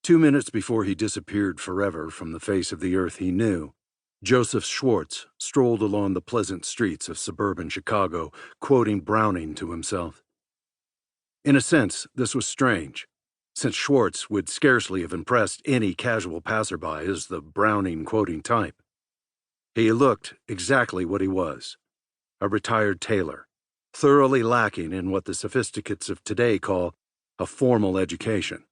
2 minutes before he disappeared forever from the face of the earth he knew, Joseph Schwartz strolled along the pleasant streets of suburban Chicago, quoting Browning to himself. In a sense, this was strange, since Schwartz would scarcely have impressed any casual passerby as the Browning-quoting type. He looked exactly what he was, a retired tailor, thoroughly lacking in what the sophisticates of today call a formal education.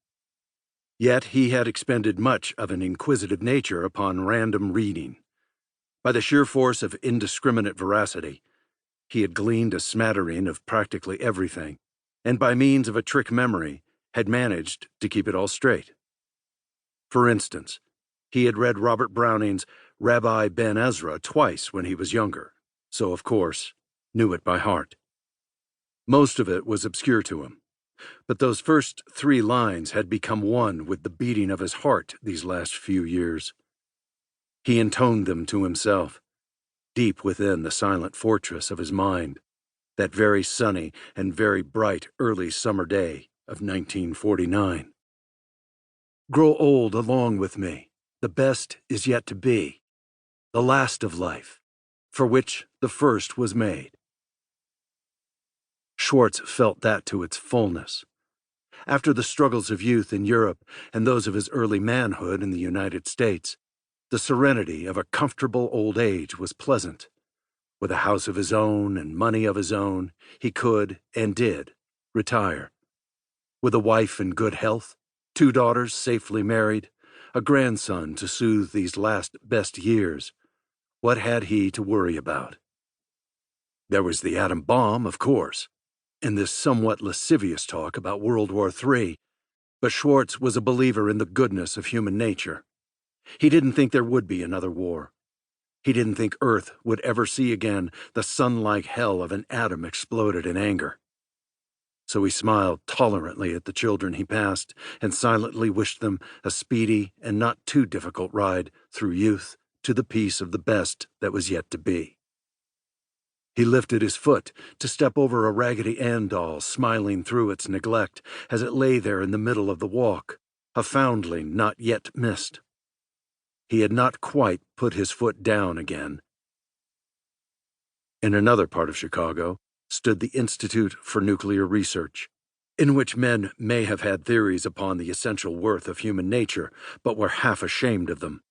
Yet he had expended much of an inquisitive nature upon random reading. By the sheer force of indiscriminate veracity, he had gleaned a smattering of practically everything, and by means of a trick memory, had managed to keep it all straight. For instance, he had read Robert Browning's Rabbi Ben Ezra twice when he was younger, so of course, knew it by heart. Most of it was obscure to him, but those first 3 lines had become one with the beating of his heart these last few years. He intoned them to himself, deep within the silent fortress of his mind, that very sunny and very bright early summer day of 1949. Grow old along with me, the best is yet to be, the last of life, for which the first was made. Schwartz felt that to its fullness. After the struggles of youth in Europe and those of his early manhood in the United States, the serenity of a comfortable old age was pleasant. With a house of his own and money of his own, he could, and did, retire. With a wife in good health, 2 daughters safely married, a grandson to soothe these last best years, what had he to worry about? There was the atom bomb, of course, and this somewhat lascivious talk about World War III, but Schwartz was a believer in the goodness of human nature. He didn't think there would be another war. He didn't think Earth would ever see again the sun-like hell of an atom exploded in anger. So he smiled tolerantly at the children he passed and silently wished them a speedy and not too difficult ride through youth to the peace of the best that was yet to be. He lifted his foot to step over a Raggedy Ann doll smiling through its neglect as it lay there in the middle of the walk, a foundling not yet missed. He had not quite put his foot down again. In another part of Chicago stood the Institute for Nuclear Research, in which men may have had theories upon the essential worth of human nature, but were half ashamed of them,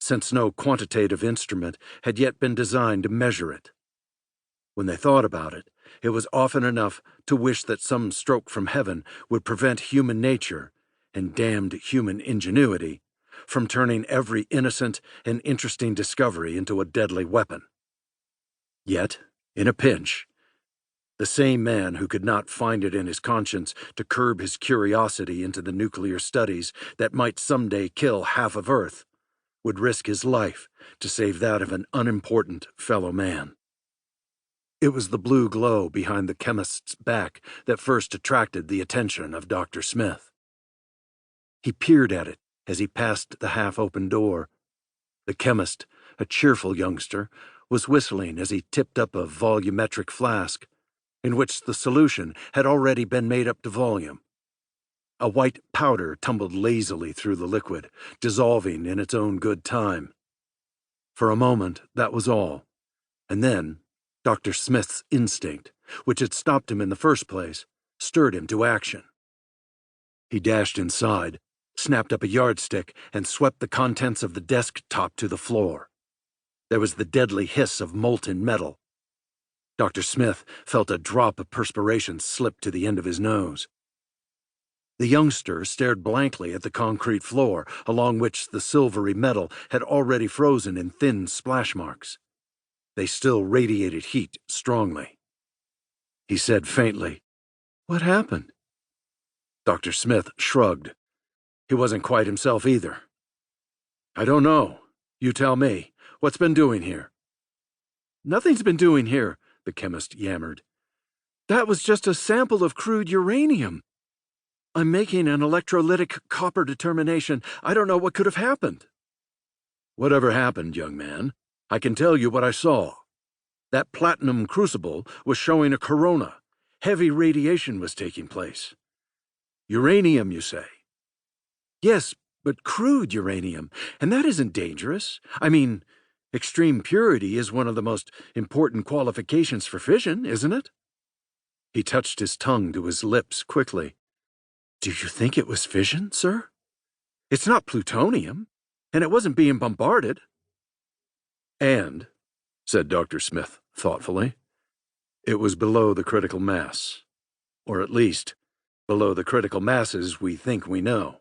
since no quantitative instrument had yet been designed to measure it. When they thought about it, it was often enough to wish that some stroke from heaven would prevent human nature, and damned human ingenuity, from turning every innocent and interesting discovery into a deadly weapon. Yet, in a pinch, the same man who could not find it in his conscience to curb his curiosity into the nuclear studies that might someday kill half of Earth would risk his life to save that of an unimportant fellow man. It was the blue glow behind the chemist's back that first attracted the attention of Dr. Smith. He peered at it as he passed the half-open door. The chemist, a cheerful youngster, was whistling as he tipped up a volumetric flask, in which the solution had already been made up to volume. A white powder tumbled lazily through the liquid, dissolving in its own good time. For a moment, that was all, and then Dr. Smith's instinct, which had stopped him in the first place, stirred him to action. He dashed inside, snapped up a yardstick, and swept the contents of the desktop to the floor. There was the deadly hiss of molten metal. Dr. Smith felt a drop of perspiration slip to the end of his nose. The youngster stared blankly at the concrete floor, along which the silvery metal had already frozen in thin splash marks. They still radiated heat strongly. He said faintly, "What happened?" Dr. Smith shrugged. He wasn't quite himself either. "I don't know. You tell me. What's been doing here?" "Nothing's been doing here," the chemist yammered. "That was just a sample of crude uranium. I'm making an electrolytic copper determination. I don't know what could have happened." "Whatever happened, young man, I can tell you what I saw. That platinum crucible was showing a corona. Heavy radiation was taking place." "Uranium, you say?" "Yes, but crude uranium, and that isn't dangerous. I mean, extreme purity is one of the most important qualifications for fission, isn't it? He touched his tongue to his lips quickly. Do you think it was fission, sir? It's not plutonium, and it wasn't being bombarded. And, said Dr. Smith thoughtfully, it was below the critical mass. Or at least, below the critical masses we think we know.